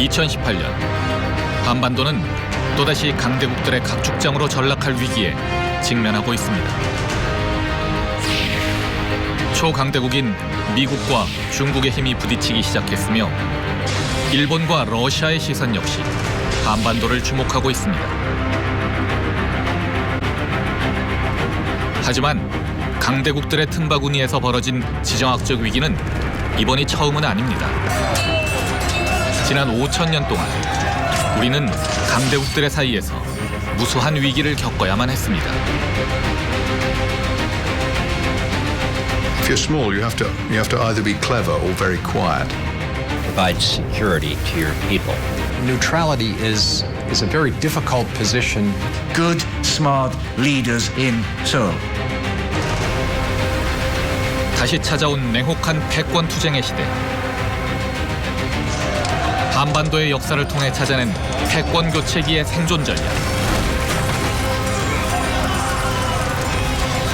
2018년 한반도는 또다시 강대국들의 각축장으로 전락할 위기에 직면하고 있습니다. 초강대국인 미국과 중국의 힘이 부딪히기 시작했으며 일본과 러시아의 시선 역시 한반도를 주목하고 있습니다. 하지만 강대국들의 틈바구니에서 벌어진 지정학적 위기는 이번이 처음은 아닙니다. 지난 5,000년 동안 우리는 강대국들의 사이에서 무수한 위기를 겪어야만 했습니다. If you're small, you have to either be clever or very quiet. Provide security to your people. Neutrality is a very difficult position. Good, smart leaders in Seoul. 다시 찾아온 냉혹한 패권 투쟁의 시대. 한반도의 역사를 통해 찾아낸 패권 교체기의 생존 전략.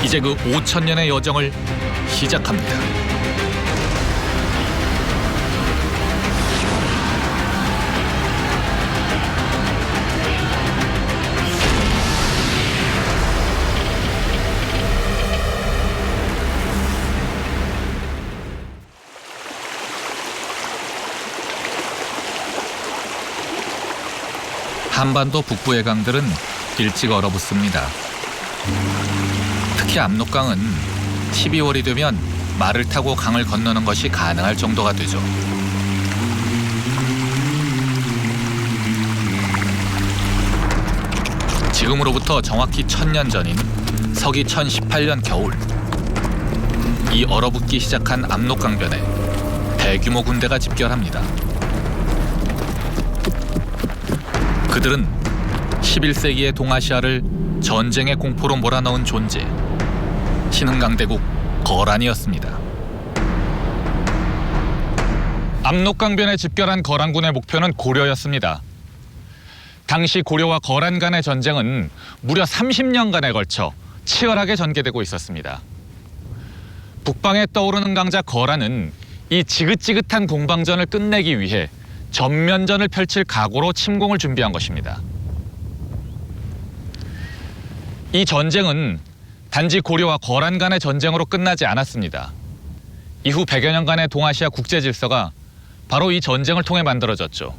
이제 그 5,000년의 여정을 시작합니다. 한반도 북부의 강들은 일찍 얼어붙습니다. 특히 압록강은 12월이 되면 말을 타고 강을 건너는 것이 가능할 정도가 되죠. 지금으로부터 정확히 1000년 전인 서기 1018년 겨울, 이 얼어붙기 시작한 압록강변에 대규모 군대가 집결합니다. 그들은 11세기의 동아시아를 전쟁의 공포로 몰아넣은 존재, 신흥강대국 거란이었습니다. 압록강변에 집결한 거란군의 목표는 고려였습니다. 당시 고려와 거란 간의 전쟁은 무려 30년간에 걸쳐 치열하게 전개되고 있었습니다. 북방에 떠오르는 강자 거란은 이 지긋지긋한 공방전을 끝내기 위해 전면전을 펼칠 각오로 침공을 준비한 것입니다. 이 전쟁은 단지 고려와 거란 간의 전쟁으로 끝나지 않았습니다. 이후 100여 년간의 동아시아 국제 질서가 바로 이 전쟁을 통해 만들어졌죠.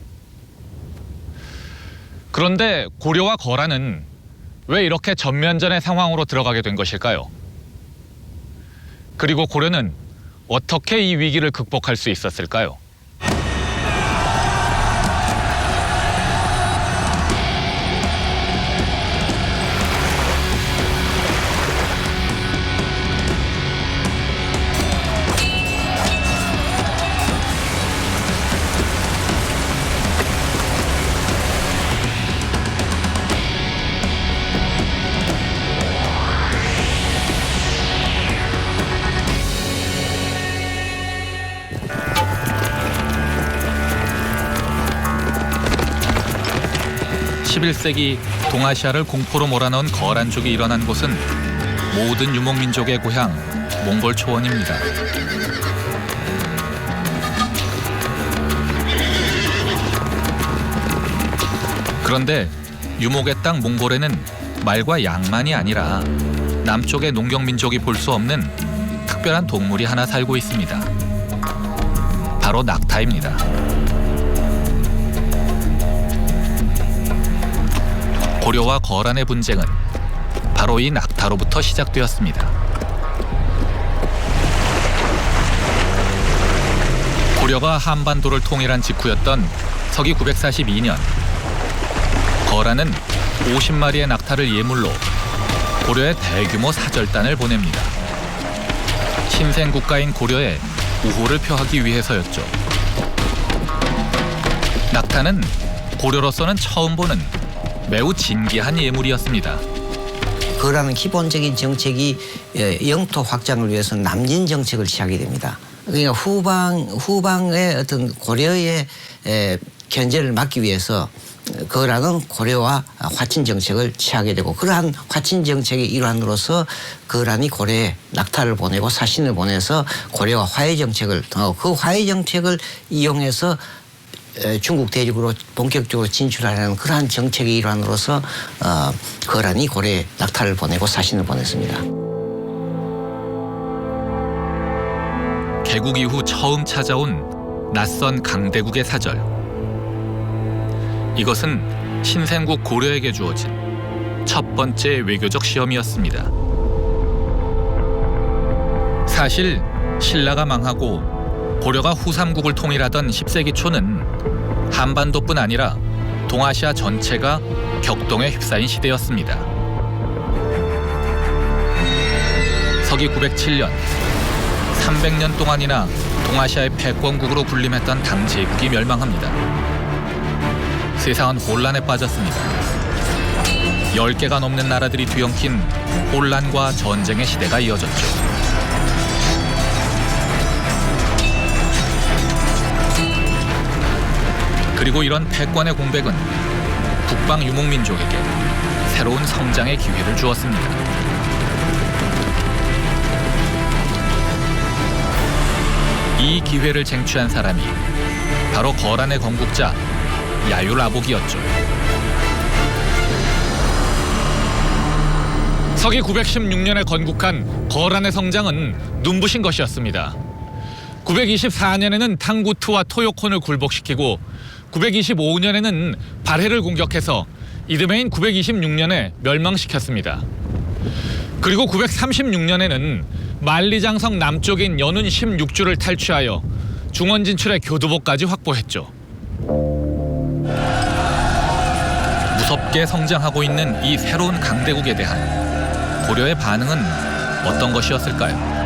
그런데 고려와 거란은 왜 이렇게 전면전의 상황으로 들어가게 된 것일까요? 그리고 고려는 어떻게 이 위기를 극복할 수 있었을까요? (11세기) 동아시아를 공포로 몰아넣은 거란족이 일어난 곳은 모든 유목민족의 고향 몽골 초원입니다. 그런데 유목의 땅 몽골에는 말과 양만이 아니라 남쪽의 농경민족이 볼 수 없는 특별한 동물이 하나 살고 있습니다. 바로 낙타입니다. 고려와 거란의 분쟁은 바로 이 낙타로부터 시작되었습니다. 고려가 한반도를 통일한 직후였던 서기 942년, 거란은 50마리의 낙타를 예물로 고려에 대규모 사절단을 보냅니다. 신생 국가인 고려에 우호를 표하기 위해서였죠. 낙타는 고려로서는 처음 보는 매우 진귀한 예물이었습니다. 거란은 기본적인 정책이 영토 확장을 위해서 남진 정책을 취하게 됩니다. 그러니까 후방의 어떤 고려의 견제를 막기 위해서 거란은 고려와 화친 정책을 취하게 되고, 그러한 화친 정책의 일환으로서 거란이 고려에 낙타를 보내고 사신을 보내서 고려와 화해 정책을 통하고, 그 화해 정책을 이용해서 중국 대륙으로 본격적으로 진출하려는 그러한 정책의 일환으로서 거란이 고려에 낙타를 보내고 사신을 보냈습니다. 개국 이후 처음 찾아온 낯선 강대국의 사절. 이것은 신생국 고려에게 주어진 첫 번째 외교적 시험이었습니다. 사실 신라가 망하고 고려가 후삼국을 통일하던 10세기 초는 한반도뿐 아니라 동아시아 전체가 격동에 휩싸인 시대였습니다. 서기 907년 300년 동안이나 동아시아의 패권국으로 군림했던 당제국이 멸망합니다. 세상은 혼란에 빠졌습니다. 10개가 넘는 나라들이 뒤엉킨 혼란과 전쟁의 시대가 이어졌죠. 그리고 이런 패권의 공백은 북방 유목민족에게 새로운 성장의 기회를 주었습니다. 이 기회를 쟁취한 사람이 바로 거란의 건국자 야유라복이었죠. 서기 916년에 건국한 거란의 성장은 눈부신 것이었습니다. 924년에는 탕구트와 토요콘을 굴복시키고 925년에는 발해를 공격해서 이듬해인 926년에 멸망시켰습니다. 그리고 936년에는 만리장성 남쪽인 연운 16주를 탈취하여 중원 진출의 교두보까지 확보했죠. 무섭게 성장하고 있는 이 새로운 강대국에 대한 고려의 반응은 어떤 것이었을까요?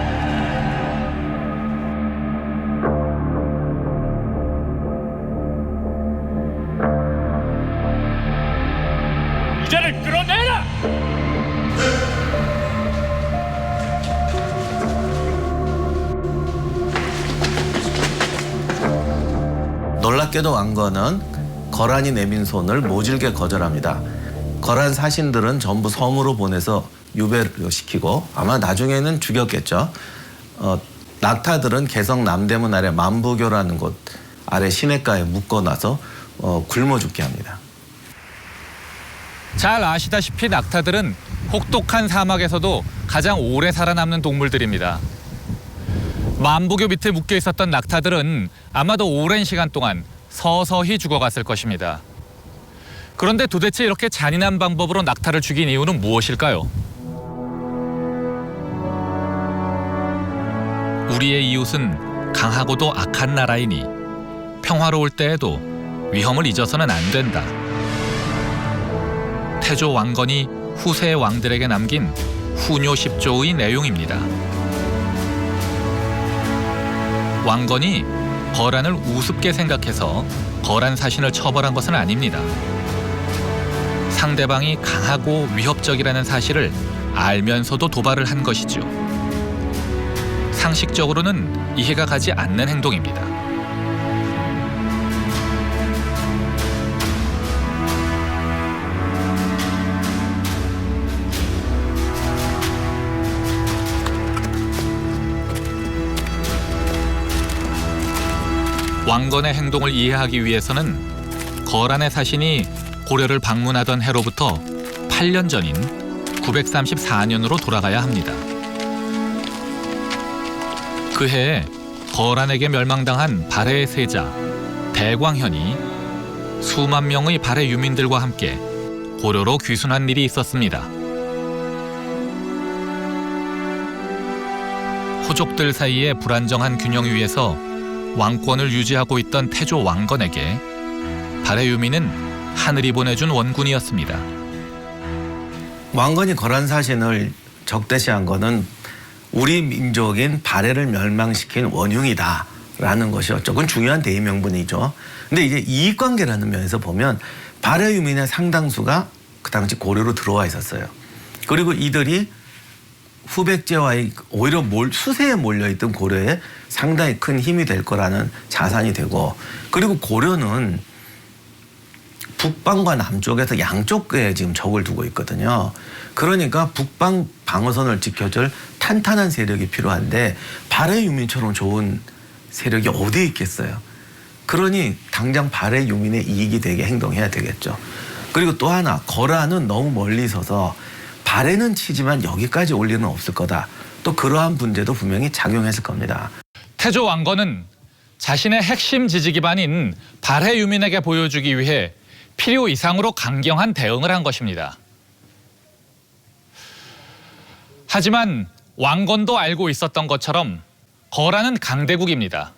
이자를 끌어내라! 놀랍게도 왕건은 거란이 내민 손을 모질게 거절합니다. 거란 사신들은 전부 섬으로 보내서 유배를 시키고 아마 나중에는 죽였겠죠. 낙타들은 개성 남대문 아래 만부교라는 곳 아래 시냇가에 묶어놔서 굶어 죽게 합니다. 잘 아시다시피 낙타들은 혹독한 사막에서도 가장 오래 살아남는 동물들입니다. 만부교 밑에 묶여 있었던 낙타들은 아마도 오랜 시간 동안 서서히 죽어갔을 것입니다. 그런데 도대체 이렇게 잔인한 방법으로 낙타를 죽인 이유는 무엇일까요? 우리의 이웃은 강하고도 악한 나라이니 평화로울 때에도 위험을 잊어서는 안 된다. 태조 왕건이 후세 왕들에게 남긴 후뇨 10조의 내용입니다. 왕건이 거란을 우습게 생각해서 거란 사신을 처벌한 것은 아닙니다. 상대방이 강하고 위협적이라는 사실을 알면서도 도발을 한 것이죠. 상식적으로는 이해가 가지 않는 행동입니다. 왕건의 행동을 이해하기 위해서는 거란의 사신이 고려를 방문하던 해로부터 8년 전인 934년으로 돌아가야 합니다. 그 해에 거란에게 멸망당한 발해의 세자 대광현이 수만 명의 발해 유민들과 함께 고려로 귀순한 일이 있었습니다. 호족들 사이의 불안정한 균형 위에서 왕권을 유지하고 있던 태조 왕건에게 발해 유민은 하늘이 보내준 원군이었습니다. 왕건이 거란 사신을 적대시한 것은 우리 민족인 발해를 멸망시킨 원흉이다라는 것이었죠. 그건 중요한 대의 명분이죠. 근데 이제 이익관계라는 면에서 보면 발해 유민의 상당수가 그 당시 고려로 들어와 있었어요. 그리고 이들이 후백제와의 오히려 수세에 몰려있던 고려에 상당히 큰 힘이 될 거라는 자산이 되고, 그리고 고려는 북방과 남쪽에서 양쪽에 지금 적을 두고 있거든요. 그러니까 북방 방어선을 지켜줄 탄탄한 세력이 필요한데 발해 유민처럼 좋은 세력이 어디에 있겠어요. 그러니 당장 발해 유민의 이익이 되게 행동해야 되겠죠. 그리고 또 하나, 거란은 너무 멀리 서서 발해는 치지만 여기까지 올 일은 없을 거다. 또 그러한 문제도 분명히 작용했을 겁니다. 태조 왕건은 자신의 핵심 지지 기반인 발해 유민에게 보여주기 위해 필요 이상으로 강경한 대응을 한 것입니다. 하지만 왕건도 알고 있었던 것처럼 거란은 강대국입니다.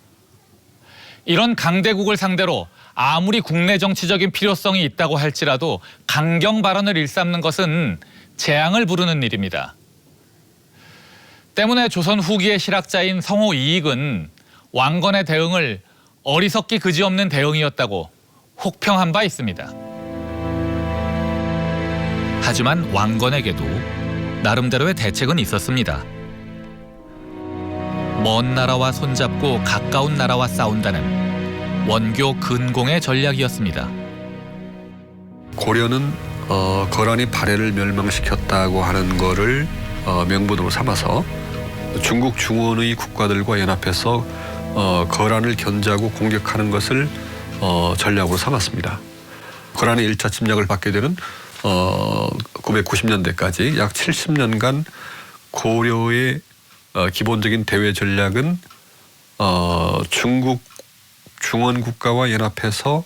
이런 강대국을 상대로 아무리 국내 정치적인 필요성이 있다고 할지라도 강경 발언을 일삼는 것은 재앙을 부르는 일입니다. 때문에 조선 후기의 실학자인 성호 이익은 왕건의 대응을 어리석기 그지없는 대응이었다고 혹평한 바 있습니다. 하지만 왕건에게도 나름대로의 대책은 있었습니다. 먼 나라와 손잡고 가까운 나라와 싸운다는 원교 근공의 전략이었습니다. 고려는 거란이 발해를 멸망시켰다고 하는 거를 명분으로 삼아서 중국 중원의 국가들과 연합해서 거란을 견제하고 공격하는 것을 전략으로 삼았습니다. 거란의 1차 침략을 받게 되는 990년대까지 약 70년간 고려의 기본적인 대외 전략은 중국 중원 국가와 연합해서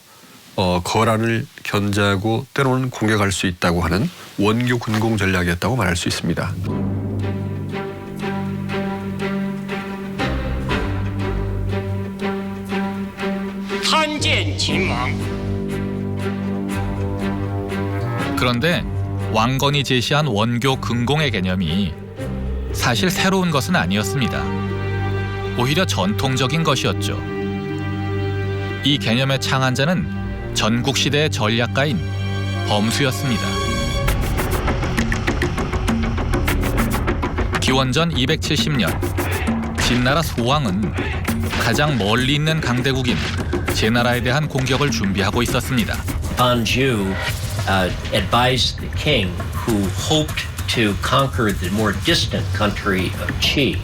거란을 견제하고 때로는 공격할 수 있다고 하는 원교 군공 전략이었다고 말할 수 있습니다. 그런데 왕건이 제시한 원교 근공의 개념이 사실 새로운 것은 아니었습니다. 오히려 전통적인 것이었죠. 이 개념의 창안자는 전국시대의 전략가인 범수였습니다. 기원전 270년 진나라 소왕은 가장 멀리 있는 강대국인 제나라에 대한 공격을 준비하고 있었습니다. Banju advised the king, who hoped to conquer the more distant country of Qi.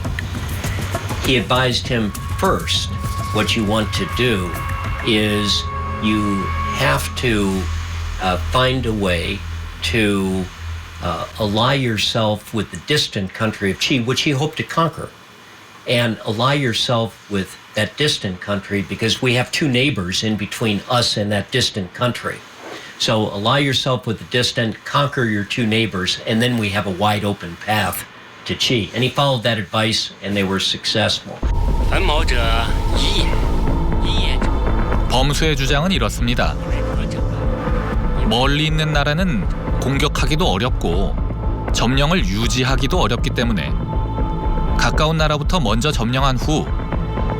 He advised him, first, what you want to do is you have to find a way to ally yourself with the distant country of Qi, which he hoped to conquer, and ally yourself with that distant country because we have two neighbors in between us and that distant country. So ally yourself with the distant, conquer your two neighbors, and then we have a wide open path to Qi. And he followed that advice, and they were successful. 범수의 주장은 이렇습니다. 멀리 있는 나라는 공격하기도 어렵고 점령을 유지하기도 어렵기 때문에 가까운 나라부터 먼저 점령한 후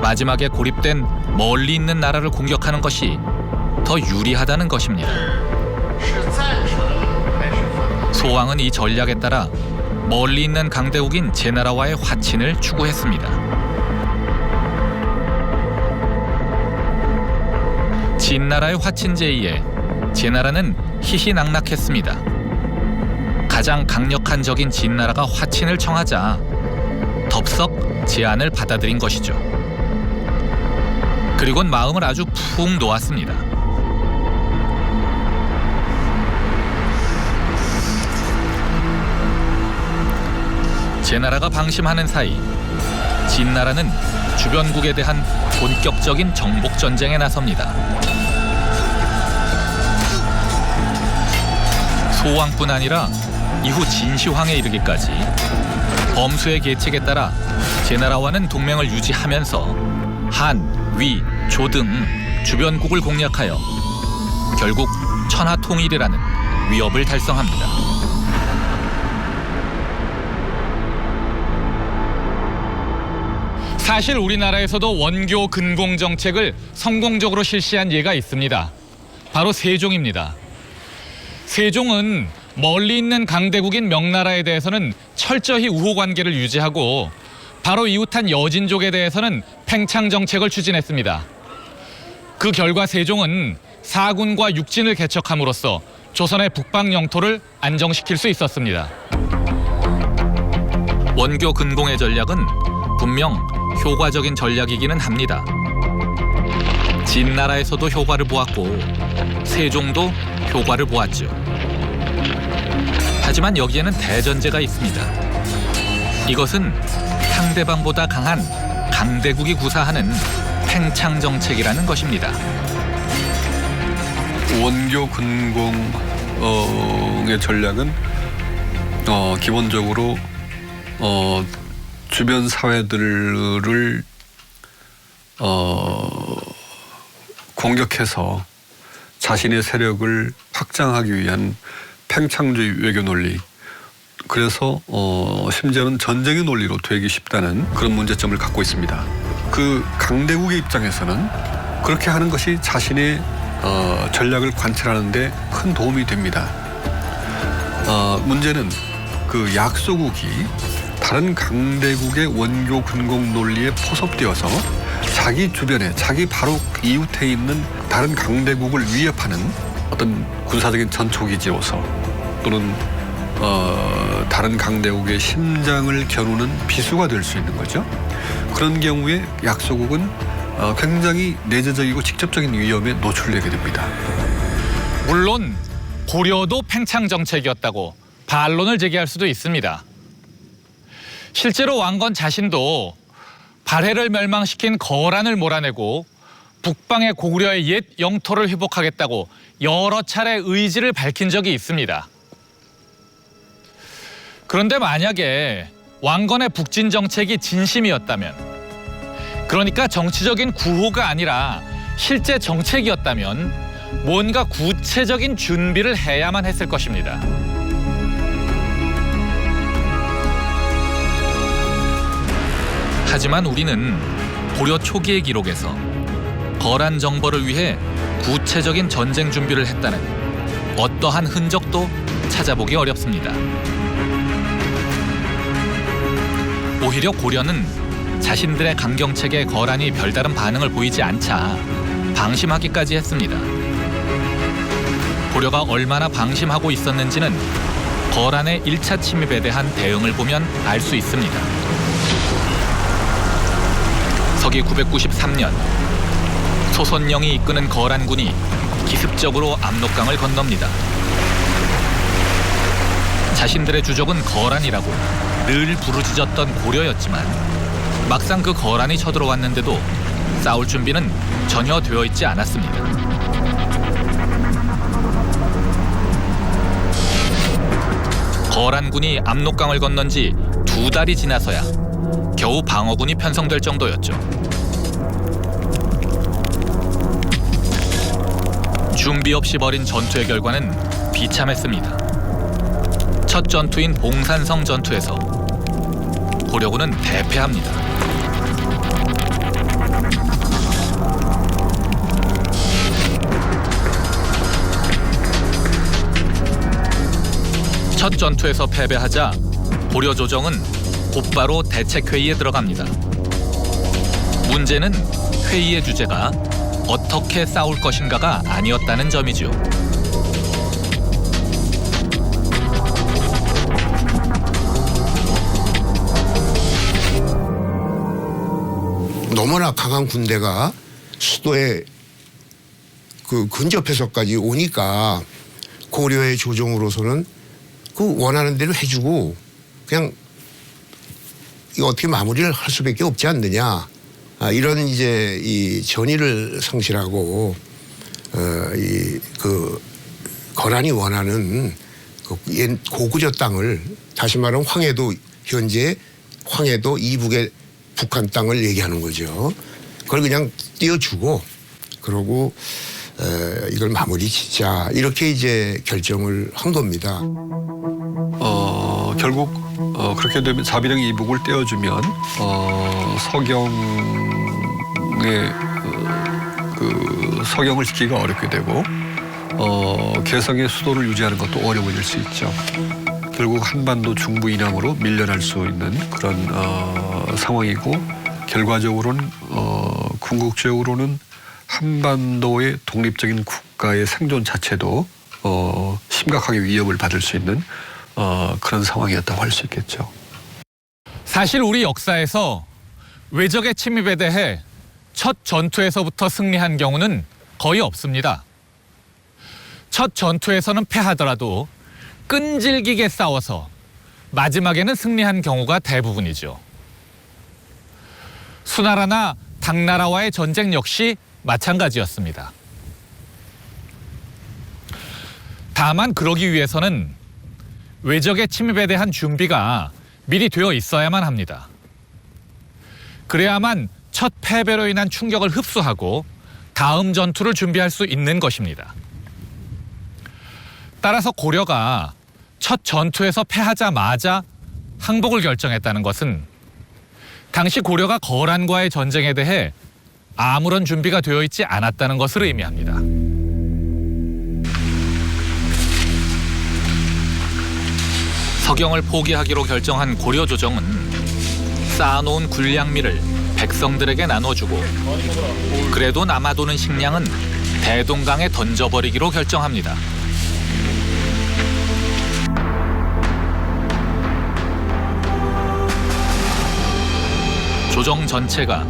마지막에 고립된 멀리 있는 나라를 공격하는 것이 더 유리하다는 것입니다. 소왕은 이 전략에 따라 멀리 있는 강대국인 제나라와의 화친을 추구했습니다. 진나라의 화친 제의에 제나라는 희희낙낙했습니다. 가장 강력한 적인 진나라가 화친을 청하자 덥석 제안을 받아들인 것이죠. 그리곤 마음을 아주 푹 놓았습니다. 제나라가 방심하는 사이 진나라는 주변국에 대한 본격적인 정복 전쟁에 나섭니다. 소왕뿐 아니라 이후 진시황에 이르기까지 범수의 계책에 따라 제나라와는 동맹을 유지하면서 한, 위, 조 등 주변국을 공략하여 결국 천하 통일이라는 위협을 달성합니다. 사실 우리나라에서도 원교 근공 정책을 성공적으로 실시한 예가 있습니다. 바로 세종입니다. 세종은 멀리 있는 강대국인 명나라에 대해서는 철저히 우호 관계를 유지하고 바로 이웃한 여진족에 대해서는 팽창 정책을 추진했습니다. 그 결과 세종은 사군과 육진을 개척함으로써 조선의 북방 영토를 안정시킬 수 있었습니다. 원교 근공의 전략은 분명 효과적인 전략이기는 합니다. 진나라에서도 효과를 보았고 세종도 효과를 보았죠. 하지만 여기에는 대전제가 있습니다. 이것은 상대방보다 강한 강대국이 구사하는 팽창 정책이라는 것입니다. 원교 근공의 전략은 기본적으로 주변 사회들을 공격해서 자신의 세력을 확장하기 위한 팽창주의 외교 논리, 그래서 심지어는 전쟁의 논리로 되기 쉽다는 그런 문제점을 갖고 있습니다. 그 강대국의 입장에서는 그렇게 하는 것이 자신의 전략을 관철하는 데 큰 도움이 됩니다. 문제는 그 약소국이 다른 강대국의 원교 근공 논리에 포섭되어서 자기 주변에 자기 바로 이웃에 있는 다른 강대국을 위협하는 어떤 군사적인 전초기지로서 또는 다른 강대국의 심장을 겨누는 비수가 될 수 있는 거죠. 그런 경우에 약소국은 굉장히 내재적이고 직접적인 위험에 노출되게 됩니다. 물론 고려도 팽창 정책이었다고 반론을 제기할 수도 있습니다. 실제로 왕건 자신도 발해를 멸망시킨 거란을 몰아내고 북방의 고구려의 옛 영토를 회복하겠다고 여러 차례 의지를 밝힌 적이 있습니다. 그런데 만약에 왕건의 북진 정책이 진심이었다면, 그러니까 정치적인 구호가 아니라 실제 정책이었다면 뭔가 구체적인 준비를 해야만 했을 것입니다. 하지만 우리는 고려 초기의 기록에서 거란 정벌을 위해 구체적인 전쟁 준비를 했다는 어떠한 흔적도 찾아보기 어렵습니다. 오히려 고려는 자신들의 강경책에 거란이 별다른 반응을 보이지 않자 방심하기까지 했습니다. 고려가 얼마나 방심하고 있었는지는 거란의 1차 침입에 대한 대응을 보면 알 수 있습니다. 서기 993년 소손영이 이끄는 거란군이 기습적으로 압록강을 건넙니다. 자신들의 주적은 거란이라고 늘 부르짖었던 고려였지만 막상 그 거란이 쳐들어왔는데도 싸울 준비는 전혀 되어 있지 않았습니다. 거란군이 압록강을 건넌 지 2달이 지나서야 겨우 방어군이 편성될 정도였죠. 준비 없이 벌인 전투의 결과는 비참했습니다. 첫 전투인 봉산성 전투에서 고려군은 대패합니다. 첫 전투에서 패배하자 고려 조정은 곧바로 대책회의에 들어갑니다. 문제는 회의의 주제가 어떻게 싸울 것인가가 아니었다는 점이죠. 너무나 강한 군대가 수도에 그 근접해서까지 오니까 고려의 조정으로서는 그 원하는 대로 해주고 그냥 이거 어떻게 마무리를 할 수밖에 없지 않느냐, 이런 이제 이 전의를 상실하고 이 그 거란이 원하는 그 옛 고구려 땅을, 다시 말하면 황해도, 현재 황해도 이북의 북한 땅을 얘기하는 거죠. 그걸 그냥 띄워주고 그러고 이걸 마무리 짓자, 이렇게 이제 결정을 한 겁니다. 결국 그렇게 되면 자비령 이북을 떼어주면 서경을 지키기가 어렵게 되고 개성의 수도를 유지하는 것도 어려워질 수 있죠. 결국 한반도 중부 이남으로 밀려날 수 있는 그런 상황이고, 결과적으로는 궁극적으로는 한반도의 독립적인 국가의 생존 자체도 심각하게 위협을 받을 수 있는 그런 상황이었다고 할 수 있겠죠. 사실 우리 역사에서 외적의 침입에 대해 첫 전투에서부터 승리한 경우는 거의 없습니다. 첫 전투에서는 패하더라도 끈질기게 싸워서 마지막에는 승리한 경우가 대부분이죠. 수나라나 당나라와의 전쟁 역시 마찬가지였습니다. 다만 그러기 위해서는 외적의 침입에 대한 준비가 미리 되어 있어야만 합니다. 그래야만 첫 패배로 인한 충격을 흡수하고 다음 전투를 준비할 수 있는 것입니다. 따라서 고려가 첫 전투에서 패하자마자 항복을 결정했다는 것은 당시 고려가 거란과의 전쟁에 대해 아무런 준비가 되어 있지 않았다는 것을 의미합니다. 서경을 포기하기로 결정한 고려 조정은 쌓아놓은 군량미를 백성들에게 나눠주고 그래도 남아도는 식량은 대동강에 던져버리기로 결정합니다. 조정 전체가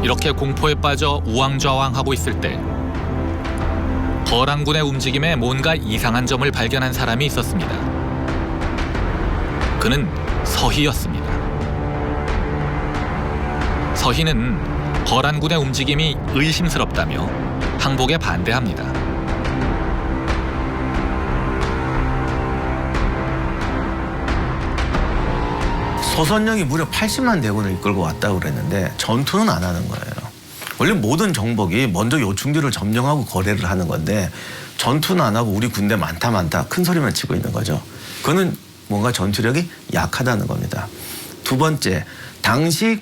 이렇게 공포에 빠져 우왕좌왕하고 있을 때 거란군의 움직임에 뭔가 이상한 점을 발견한 사람이 있었습니다. 그는 서희였습니다. 서희는 거란군의 움직임이 의심스럽다며 항복에 반대합니다. 소선영이 무려 80만 대군을 이끌고 왔다고 그랬는데 전투는 안 하는 거예요. 원래 모든 정복이 먼저 요충지를 점령하고 거래를 하는 건데 전투는 안 하고 우리 군대 많다 큰 소리만 치고 있는 거죠. 그거는 뭔가 전투력이 약하다는 겁니다. 두 번째, 당시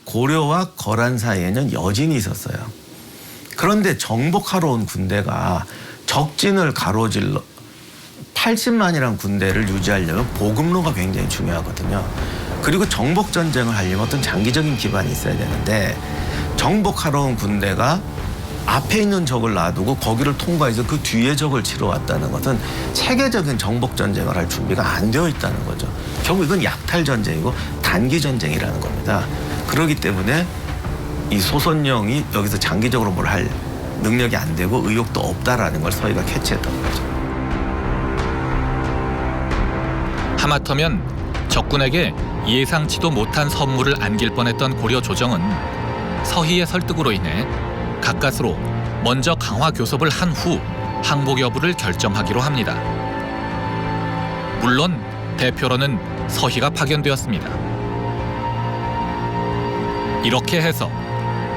고려와 거란 사이에는 여진이 있었어요. 그런데 정복하러 온 군대가 적진을 가로질러 80만이라는 군대를 유지하려면 보급로가 굉장히 중요하거든요. 그리고 정복 전쟁을 하려면 어떤 장기적인 기반이 있어야 되는데 정복하러 온 군대가 앞에 있는 적을 놔두고 거기를 통과해서 그 뒤에 적을 치러 왔다는 것은 체계적인 정복 전쟁을 할 준비가 안 되어 있다는 거죠. 결국 이건 약탈 전쟁이고 단기 전쟁이라는 겁니다. 그렇기 때문에 이 소선영이 여기서 장기적으로 뭘 할 능력이 안 되고 의욕도 없다라는 걸 서희가 캐치했던 거죠. 하마터면 적군에게 예상치도 못한 선물을 안길 뻔했던 고려 조정은 서희의 설득으로 인해 가까스로 먼저 강화 교섭을 한 후 항복 여부를 결정하기로 합니다. 물론 대표로는 서희가 파견되었습니다. 이렇게 해서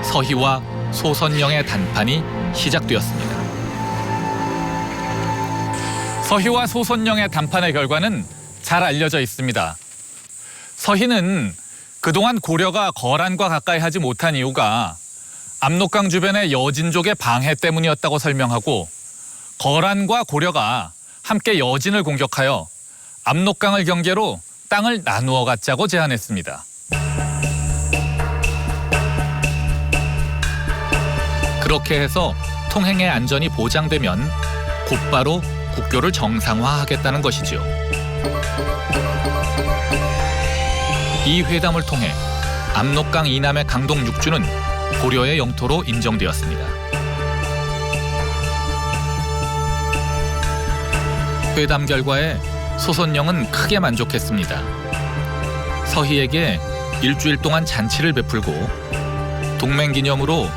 서희와 소선영의 단판이 시작되었습니다. 서희와 소선영의 단판의 결과는 잘 알려져 있습니다. 서희는 그동안 고려가 거란과 가까이 하지 못한 이유가 압록강 주변의 여진족의 방해 때문이었다고 설명하고 거란과 고려가 함께 여진을 공격하여 압록강을 경계로 땅을 나누어 갖자고 제안했습니다. 그렇게 해서 통행의 안전이 보장되면 곧바로 국교를 정상화하겠다는 것이죠. 이 회담을 통해 압록강 이남의 강동 6주는 고려의 영토로 인정되었습니다. 회담 결과에 소선영은 크게 만족했습니다. 서희에게 일주일 동안 잔치를 베풀고 동맹 기념으로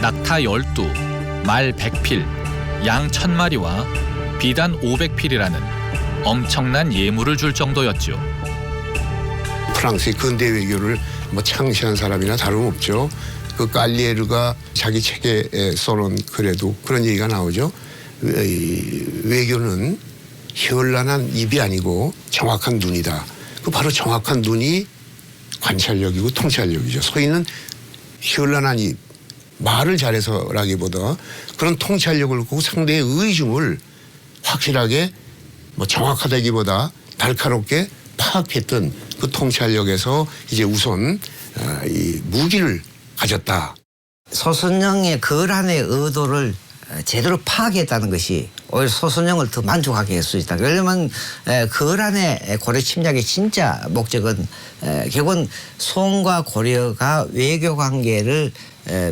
낙타 12, 말 100필, 양 1000마리와 비단 500필이라는 엄청난 예물을 줄 정도였죠. 프랑스의 근대 외교를 뭐 창시한 사람이나 다름없죠. 그 깔리에르가 자기 책에 써놓은 글에도 그런 얘기가 나오죠. 외교는 현란한 입이 아니고 정확한 눈이다. 그 바로 정확한 눈이 관찰력이고 통찰력이죠. 서희는 현란한 입, 말을 잘해서라기보다 그런 통찰력을 갖고 상대의 의중을 확실하게 뭐 정확하다기보다 날카롭게 파악했던 그 통찰력에서 이제 우선 이 무기를 가졌다. 소선영의 거란의 의도를 제대로 파악했다는 것이 오히려 소선영을 더 만족하게 할 수 있다. 왜냐하면 거란의 고려 침략의 진짜 목적은 결국은 송과 고려가 외교 관계를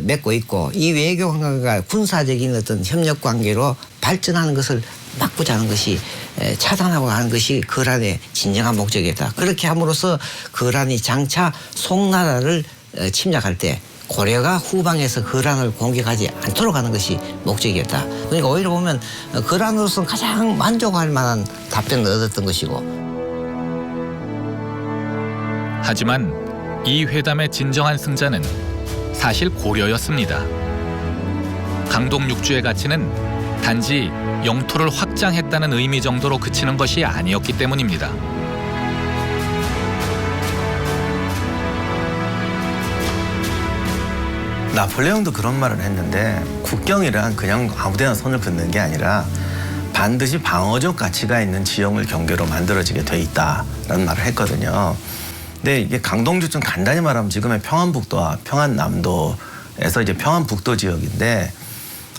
맺고 있고 이 외교 관계가 군사적인 어떤 협력 관계로 발전하는 것을 막고자 하는 것이 차단하고 하는 것이 거란의 진정한 목적이었다. 그렇게 함으로써 거란이 장차 송나라를 침략할 때 고려가 후방에서 거란을 공격하지 않도록 하는 것이 목적이었다. 그러니까 오히려 보면 거란으로서는 가장 만족할 만한 답변을 얻었던 것이고. 하지만 이 회담의 진정한 승자는 사실 고려였습니다. 강동 6주의 가치는 단지 영토를 확장했다는 의미 정도로 그치는 것이 아니었기 때문입니다. 나폴레옹도 그런 말을 했는데 국경이란 그냥 아무데나 손을 긋는 게 아니라 반드시 방어적 가치가 있는 지형을 경계로 만들어지게 돼 있다라는 말을 했거든요. 근데 이게 강동주는 간단히 말하면 지금의 평안북도와 평안남도에서 이제 평안북도 지역인데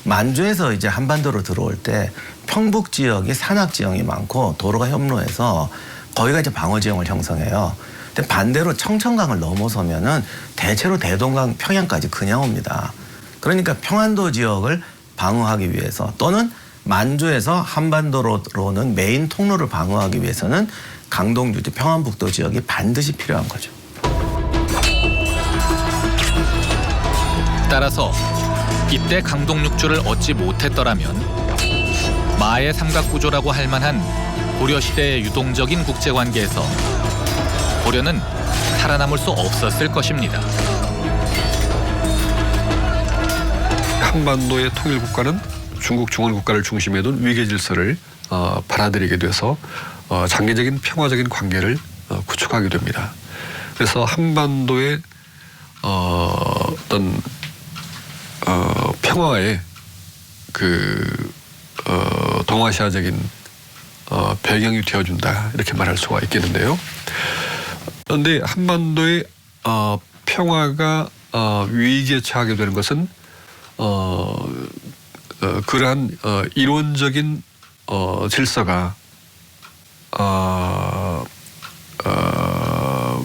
만주에서 이제 한반도로 들어올 때 평북 지역이 산악 지형이 많고 도로가 협로해서 거기가 이제 방어 지형을 형성해요. 근데 반대로 청천강을 넘어서면은 대체로 대동강 평양까지 그냥 옵니다. 그러니까 평안도 지역을 방어하기 위해서 또는 만주에서 한반도로는 메인 통로를 방어하기 위해서는 강동주 평안북도 지역이 반드시 필요한 거죠. 따라서 이때 강동 6주를 얻지 못했더라면 마의 삼각구조라고 할 만한 고려시대의 유동적인 국제관계에서 고려는 살아남을 수 없었을 것입니다. 한반도의 통일 국가는 중국 중원 국가를 중심에 둔 위계 질서를 받아들이게 돼서 장기적인 평화적인 관계를 구축하게 됩니다. 그래서 한반도의 어떤 평화의 그 동아시아적인 배경이 되어준다 이렇게 말할 수가 있겠는데요. 그런데 한반도의 평화가 위기에 처하게 되는 것은 그러한 이론적인 질서가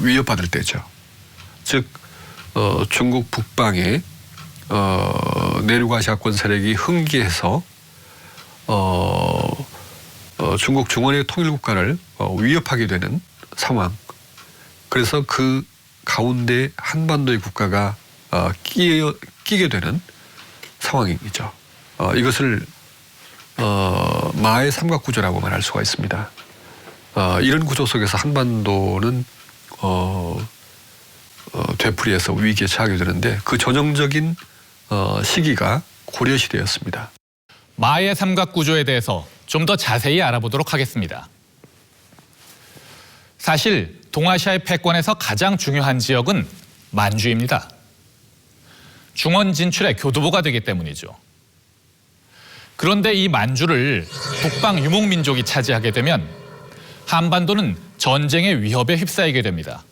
위협받을 때죠. 즉 중국 북방에 내륙아시아권 세력이 흥기해서 중국 중원의 통일국가를 위협하게 되는 상황. 그래서 그 가운데 한반도의 국가가 끼게 되는 상황이죠. 이것을 마의 삼각구조라고 말할 수가 있습니다. 이런 구조 속에서 한반도는 되풀이해서 위기에 처하게 되는데 그 전형적인 시기가 고려시대였습니다. 마의 삼각구조에 대해서 좀 더 자세히 알아보도록 하겠습니다. 사실 동아시아의 패권에서 가장 중요한 지역은 만주입니다. 중원 진출의 교두보가 되기 때문이죠. 그런데 이 만주를 북방 유목민족이 차지하게 되면 한반도는 전쟁의 위협에 휩싸이게 됩니다.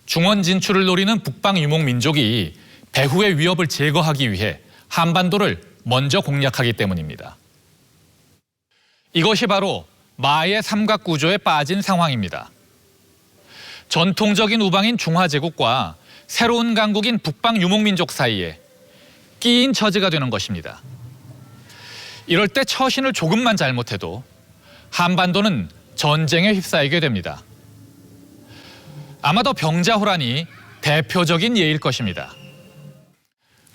중원 진출을 노리는 북방 유목민족이 배후의 위협을 제거하기 위해 한반도를 먼저 공략하기 때문입니다. 이것이 바로 마의 삼각구조에 빠진 상황입니다. 전통적인 우방인 중화제국과 새로운 강국인 북방 유목민족 사이에 끼인 처지가 되는 것입니다. 이럴 때 처신을 조금만 잘못해도 한반도는 전쟁에 휩싸이게 됩니다. 아마도 병자호란이 대표적인 예일 것입니다.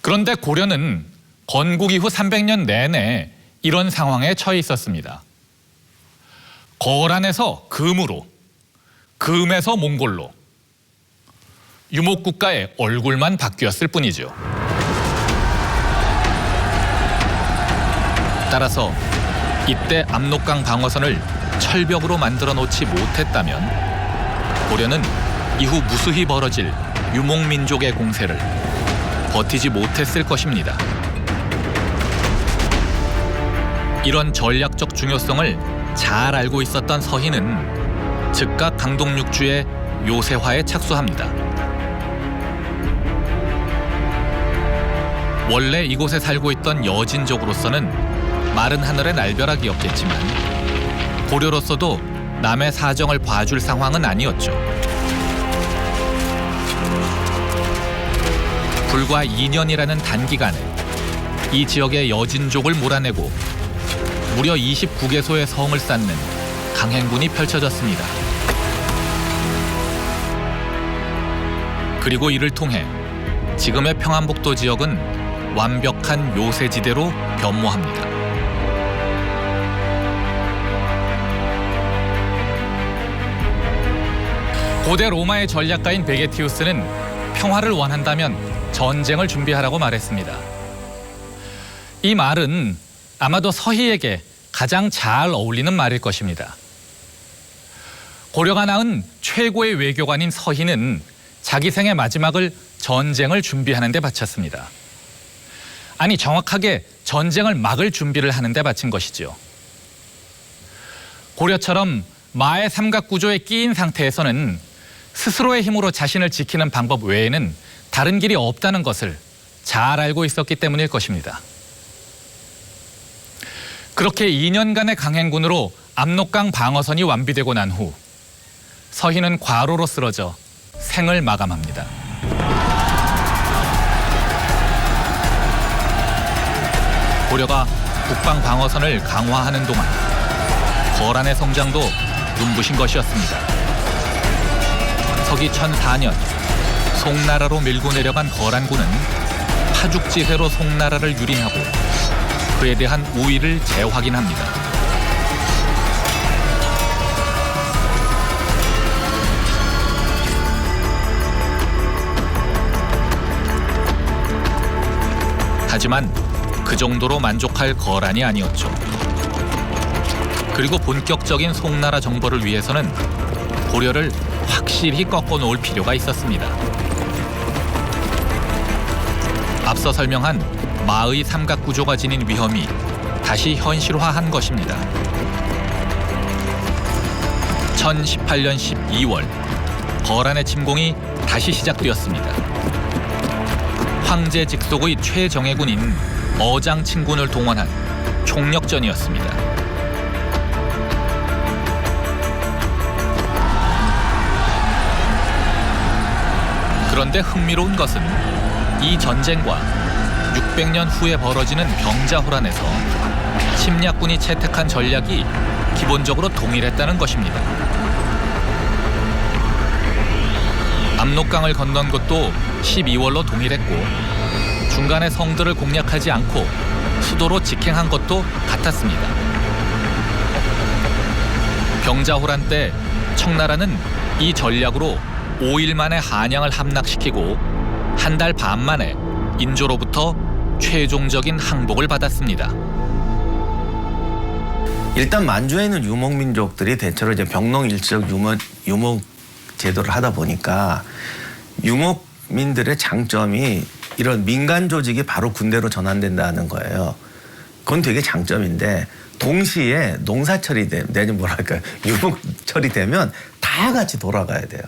그런데 고려는 건국 이후 300년 내내 이런 상황에 처해 있었습니다. 거란에서 금으로, 금에서 몽골로 유목국가의 얼굴만 바뀌었을 뿐이죠. 따라서 이때 압록강 방어선을 철벽으로 만들어 놓지 못했다면 고려는 이후 무수히 벌어질 유목민족의 공세를 버티지 못했을 것입니다. 이런 전략적 중요성을 잘 알고 있었던 서희는 즉각 강동 6주의 요새화에 착수합니다. 원래 이곳에 살고 있던 여진족으로서는 마른 하늘의 날벼락이었겠지만 고려로서도 남의 사정을 봐줄 상황은 아니었죠. 불과 2년이라는 단기간에 이 지역의 여진족을 몰아내고 무려 29개소의 성을 쌓는 강행군이 펼쳐졌습니다. 그리고 이를 통해 지금의 평안북도 지역은 완벽한 요새지대로 변모합니다. 고대 로마의 전략가인 베게티우스는 평화를 원한다면 전쟁을 준비하라고 말했습니다. 이 말은 아마도 서희에게 가장 잘 어울리는 말일 것입니다. 고려가 낳은 최고의 외교관인 서희는 자기 생의 마지막을 전쟁을 준비하는 데 바쳤습니다. 아니, 정확하게 전쟁을 막을 준비를 하는 데 바친 것이죠. 고려처럼 마의 삼각구조에 끼인 상태에서는 스스로의 힘으로 자신을 지키는 방법 외에는 다른 길이 없다는 것을 잘 알고 있었기 때문일 것입니다. 그렇게 2년간의 강행군으로 압록강 방어선이 완비되고 난 후 서희는 과로로 쓰러져 생을 마감합니다. 고려가 북방 방어선을 강화하는 동안 거란의 성장도 눈부신 것이었습니다. 서기 1004년 송나라로 밀고 내려간 거란군은 파죽지세로 송나라를 유린하고 그에 대한 우위를 재확인합니다. 하지만 그 정도로 만족할 거란이 아니었죠. 그리고 본격적인 송나라 정벌을 위해서는 고려를 확실히 꺾어놓을 필요가 있었습니다. 앞서 설명한 마의 삼각구조가 지닌 위험이 다시 현실화한 것입니다. 1018년 12월 거란의 침공이 다시 시작되었습니다. 황제 직속의 최정예군인 어장친군을 동원한 총력전이었습니다. 그런데 흥미로운 것은 이 전쟁과 600년 후에 벌어지는 병자호란에서 침략군이 채택한 전략이 기본적으로 동일했다는 것입니다. 압록강을 건넌 것도 12월로 동일했고 중간에 성들을 공략하지 않고 수도로 직행한 것도 같았습니다. 병자호란 때 청나라는 이 전략으로 5일 만에 한양을 함락시키고 한 달 반 만에 인조로부터 최종적인 항복을 받았습니다. 일단 만주에는 유목민족들이 대체로 이제 병농일적 유목 제도를 하다 보니까 유목민들의 장점이 이런 민간 조직이 바로 군대로 전환된다는 거예요. 그건 되게 장점인데 동시에 농사철이 되면 뭐랄까 유목철이 되면 다 같이 돌아가야 돼요.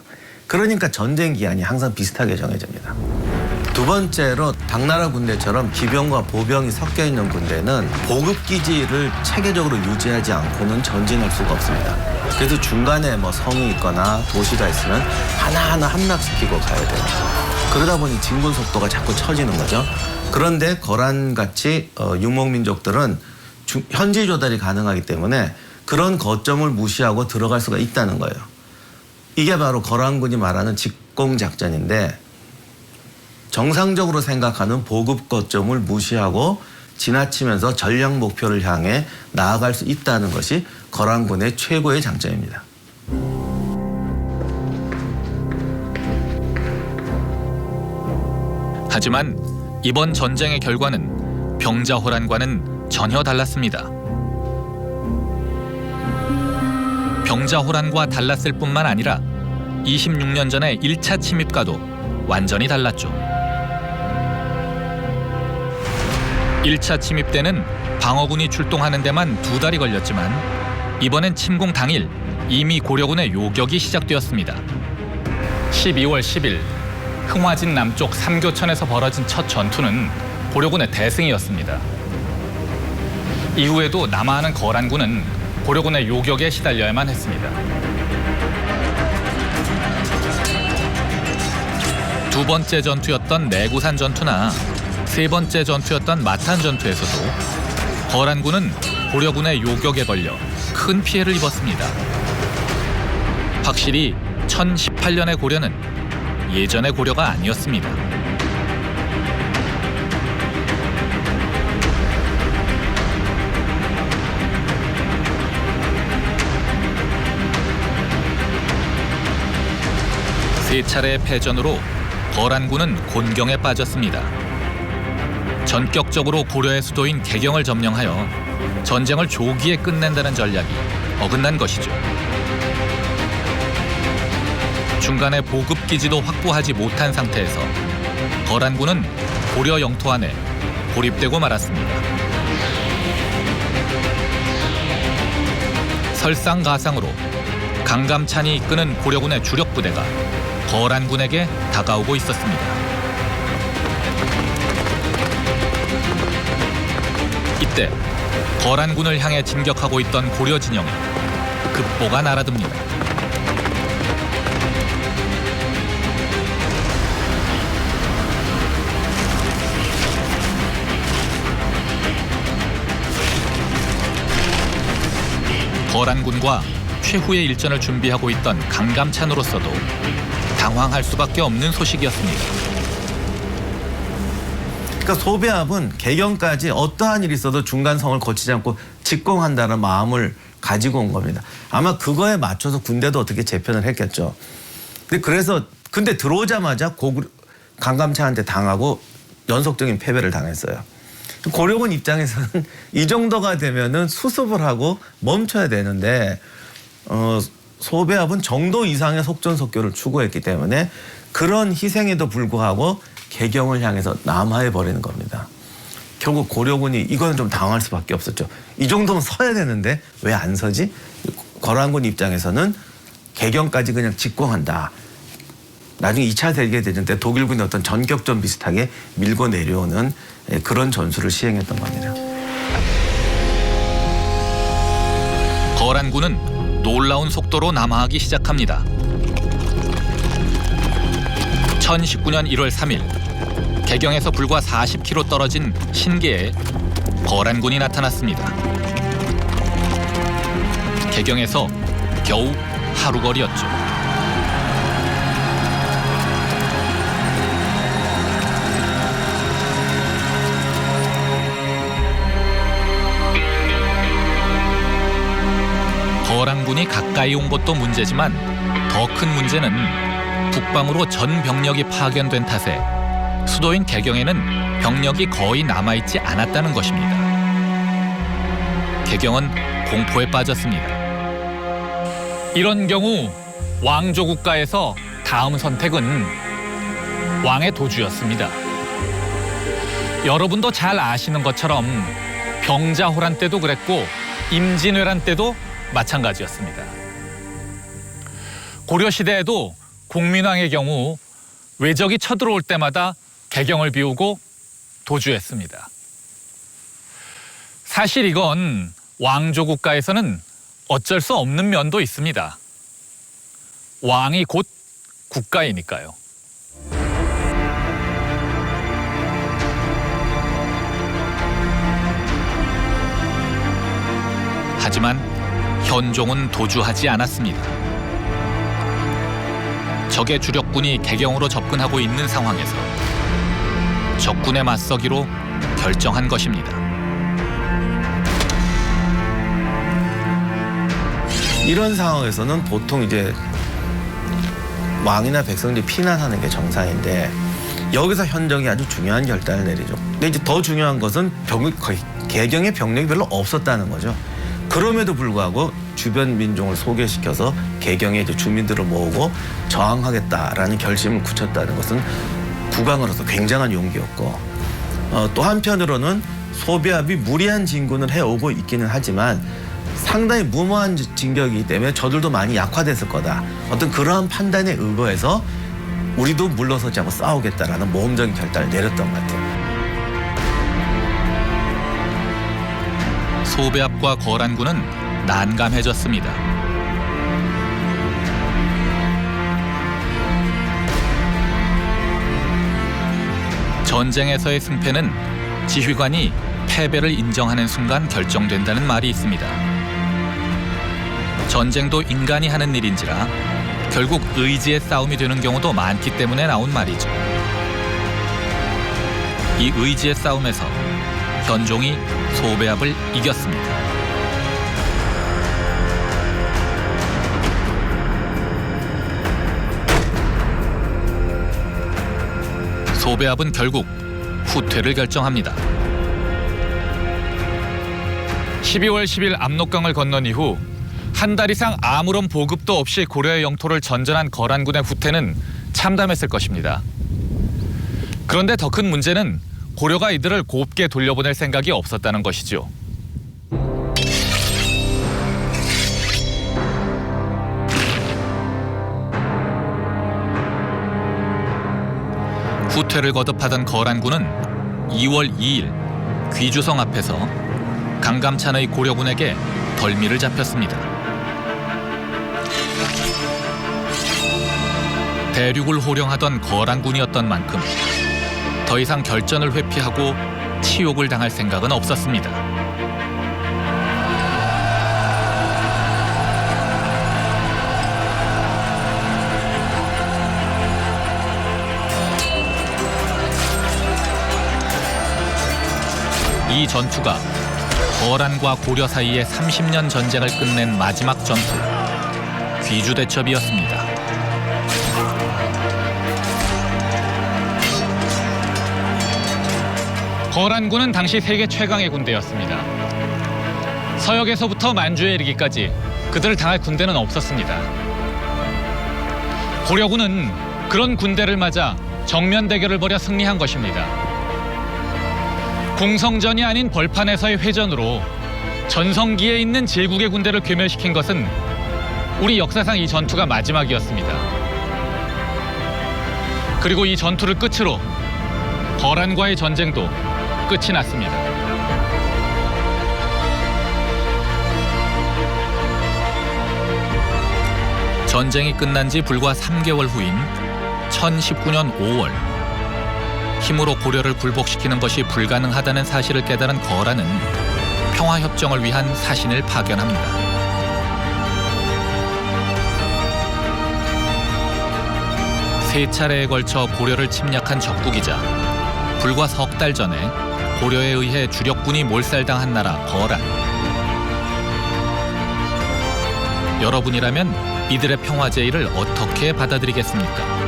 그러니까 전쟁 기한이 항상 비슷하게 정해집니다. 두 번째로 당나라 군대처럼 기병과 보병이 섞여 있는 군대는 보급 기지를 체계적으로 유지하지 않고는 전진할 수가 없습니다. 그래서 중간에 뭐 성이 있거나 도시가 있으면 하나하나 함락시키고 가야 돼요. 그러다 보니 진군 속도가 자꾸 처지는 거죠. 그런데 거란같이 유목민족들은 현지 조달이 가능하기 때문에 그런 거점을 무시하고 들어갈 수가 있다는 거예요. 이게 바로 거란군이 말하는 직공작전인데 정상적으로 생각하는 보급 거점을 무시하고 지나치면서 전략 목표를 향해 나아갈 수 있다는 것이 거란군의 최고의 장점입니다. 하지만 이번 전쟁의 결과는 병자호란과는 전혀 달랐습니다. 병자호란과 달랐을 뿐만 아니라 26년 전의 1차 침입과도 완전히 달랐죠. 1차 침입 때는 방어군이 출동하는 데만 2달이 걸렸지만 이번엔 침공 당일 이미 고려군의 요격이 시작되었습니다. 12월 10일 흥화진 남쪽 삼교천에서 벌어진 첫 전투는 고려군의 대승이었습니다. 이후에도 남하하는 거란군은 고려군의 요격에 시달려야만 했습니다. 두 번째 전투였던 내구산 전투나 세 번째 전투였던 마탄 전투에서도 거란군은 고려군의 요격에 걸려 큰 피해를 입었습니다. 확실히 1018년의 고려는 예전의 고려가 아니었습니다. 세 차례의 패전으로 거란군은 곤경에 빠졌습니다. 전격적으로 고려의 수도인 개경을 점령하여 전쟁을 조기에 끝낸다는 전략이 어긋난 것이죠. 중간에 보급기지도 확보하지 못한 상태에서 거란군은 고려 영토 안에 고립되고 말았습니다. 설상가상으로 강감찬이 이끄는 고려군의 주력 부대가 거란군에게 다가오고 있었습니다. 이때 거란군을 향해 진격하고 있던 고려 진영에 급보가 날아듭니다. 거란군과 최후의 일전을 준비하고 있던 강감찬으로서도 당황할 수밖에 없는 소식이었습니다. 그러니까 소배합은 개경까지 어떠한 일이 있어도 중간성을 거치지 않고 직공한다는 마음을 가지고 온 겁니다. 아마 그거에 맞춰서 군대도 어떻게 재편을 했겠죠. 근데 들어오자마자 강감찬한테 당하고 연속적인 패배를 당했어요. 고려군 입장에서는 이 정도가 되면은 수습을 하고 멈춰야 되는데 소배합은 정도 이상의 속전속결을 추구했기 때문에 그런 희생에도 불구하고 개경을 향해서 남하해 버리는 겁니다. 결국 고려군이 이거는 좀 당황할 수밖에 없었죠. 이 정도면 서야 되는데 왜 안 서지? 거란군 입장에서는 개경까지 그냥 직공한다. 나중에 2차 세계대전 때 독일군이 어떤 전격전 비슷하게 밀고 내려오는 그런 전술을 시행했던 겁니다. 거란군은 놀라운 속도로 남하하기 시작합니다. 1019년 1월 3일 개경에서 불과 40km 떨어진 신계에 거란군이 나타났습니다. 개경에서 겨우 하루 거리였죠. 거란군이 가까이 온 것도 문제지만 더 큰 문제는 북방으로 전 병력이 파견된 탓에 수도인 개경에는 병력이 거의 남아있지 않았다는 것입니다. 개경은 공포에 빠졌습니다. 이런 경우 왕조 국가에서 다음 선택은 왕의 도주였습니다. 여러분도 잘 아시는 것처럼 병자호란 때도 그랬고 임진왜란 때도 마찬가지였습니다. 고려시대에도 공민왕의 경우 외적이 쳐들어올 때마다 개경을 비우고 도주했습니다. 사실 이건 왕조 국가에서는 어쩔 수 없는 면도 있습니다. 왕이 곧 국가이니까요. 하지만 현종은 도주하지 않았습니다. 적의 주력군이 개경으로 접근하고 있는 상황에서 적군에 맞서기로 결정한 것입니다. 이런 상황에서는 보통 이제 왕이나 백성들이 피난하는 게 정상인데 여기서 현종이 아주 중요한 결단을 내리죠. 근데 이제 더 중요한 것은 개경에 병력이 별로 없었다는 거죠. 그럼에도 불구하고 주변 민족을 소개시켜서 개경의 이제 주민들을 모으고 저항하겠다라는 결심을 굳혔다는 것은 국왕으로서 굉장한 용기였고 또 한편으로는 소배합이 무리한 진군을 해오고 있기는 하지만 상당히 무모한 진격이기 때문에 저들도 많이 약화됐을 거다. 어떤 그러한 판단에 의거해서 우리도 물러서지 않고 싸우겠다라는 모험적인 결단을 내렸던 것 같아요. 소배합과 거란군은 난감해졌습니다. 전쟁에서의 승패는 지휘관이 패배를 인정하는 순간 결정된다는 말이 있습니다. 전쟁도 인간이 하는 일인지라 결국 의지의 싸움이 되는 경우도 많기 때문에 나온 말이죠. 이 의지의 싸움에서 현종이 소배합을 이겼습니다. 소배합은 결국 후퇴를 결정합니다. 12월 10일 압록강을 건넌 이후 한 달 이상 아무런 보급도 없이 고려의 영토를 전전한 거란군의 후퇴는 참담했을 것입니다. 그런데 더 큰 문제는 고려가 이들을 곱게 돌려보낼 생각이 없었다는 것이죠. 후퇴를 거듭하던 거란군은 2월 2일 귀주성 앞에서 강감찬의 고려군에게 덜미를 잡혔습니다. 대륙을 호령하던 거란군이었던 만큼 더 이상 결전을 회피하고 치욕을 당할 생각은 없었습니다. 이 전투가 거란과 고려 사이의 30년 전쟁을 끝낸 마지막 전투, 귀주대첩이었습니다. 거란군은 당시 세계 최강의 군대였습니다. 서역에서부터 만주에 이르기까지 그들을 당할 군대는 없었습니다. 고려군은 그런 군대를 맞아 정면 대결을 벌여 승리한 것입니다. 공성전이 아닌 벌판에서의 회전으로 전성기에 있는 제국의 군대를 괴멸시킨 것은 우리 역사상 이 전투가 마지막이었습니다. 그리고 이 전투를 끝으로 거란과의 전쟁도 끝이 났습니다. 전쟁이 끝난 지 불과 3개월 후인 1019년 5월, 힘으로 고려를 굴복시키는 것이 불가능하다는 사실을 깨달은 거란은 평화협정을 위한 사신을 파견합니다. 세 차례에 걸쳐 고려를 침략한 적국이자 불과 석 달 전에 고려에 의해 주력군이 몰살당한 나라 거란. 여러분이라면 이들의 평화 제의를 어떻게 받아들이겠습니까?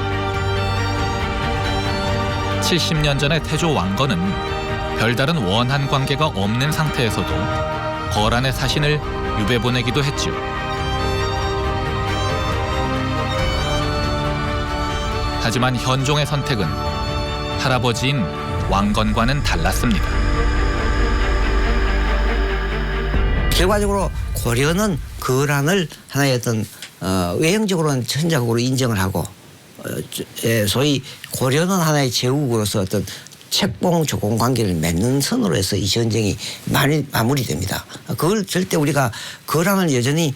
70년 전의 태조 왕건은 별다른 원한 관계가 없는 상태에서도 거란의 사신을 유배 보내기도 했지요. 하지만 현종의 선택은 할아버지인 왕건과는 달랐습니다. 결과적으로 고려는 거란을 하나의 어떤 외형적으로는 천자국으로 인정을 하고 소위 고려는 하나의 제국으로서 어떤 책봉 조공 관계를 맺는 선으로 해서 이 전쟁이 마무리됩니다. 그걸 절대 우리가 거란을 여전히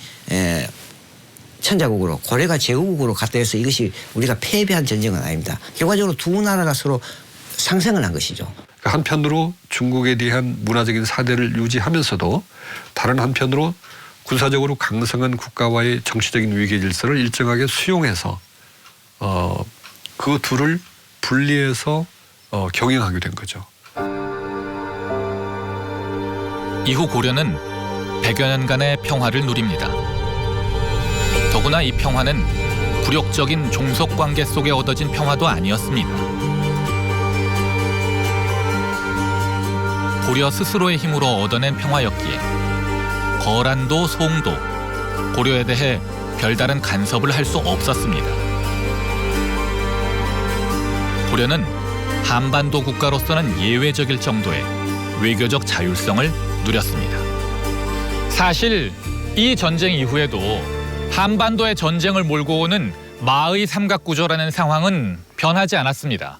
천자국으로 고려가 제국으로 갖다 해서 이것이 우리가 패배한 전쟁은 아닙니다. 결과적으로 두 나라가 서로 상생을 한 것이죠. 한편으로 중국에 대한 문화적인 사대를 유지하면서도 다른 한편으로 군사적으로 강성한 국가와의 정치적인 위계 질서를 일정하게 수용해서 그 둘을 분리해서 경영하게 된 거죠. 이후 고려는 100여 년간의 평화를 누립니다. 더구나 이 평화는 굴욕적인 종속관계 속에 얻어진 평화도 아니었습니다. 고려 스스로의 힘으로 얻어낸 평화였기에 거란도 송도 고려에 대해 별다른 간섭을 할 수 없었습니다. 고려는 한반도 국가로서는 예외적일 정도의 외교적 자율성을 누렸습니다. 사실 이 전쟁 이후에도 한반도의 전쟁을 몰고 오는 마의 삼각구조라는 상황은 변하지 않았습니다.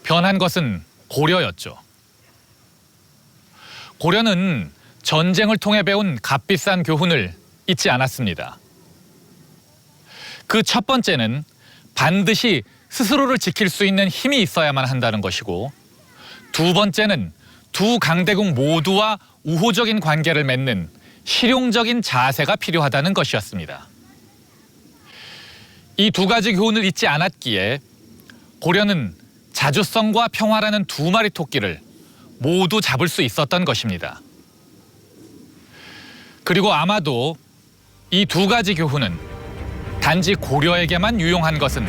변한 것은 고려였죠. 고려는 전쟁을 통해 배운 값비싼 교훈을 잊지 않았습니다. 그 첫 번째는 반드시 스스로를 지킬 수 있는 힘이 있어야만 한다는 것이고, 두 번째는 두 강대국 모두와 우호적인 관계를 맺는 실용적인 자세가 필요하다는 것이었습니다. 이 두 가지 교훈을 잊지 않았기에 고려는 자주성과 평화라는 두 마리 토끼를 모두 잡을 수 있었던 것입니다. 그리고 아마도 이 두 가지 교훈은 단지 고려에게만 유용한 것은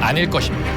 아닐 것입니다.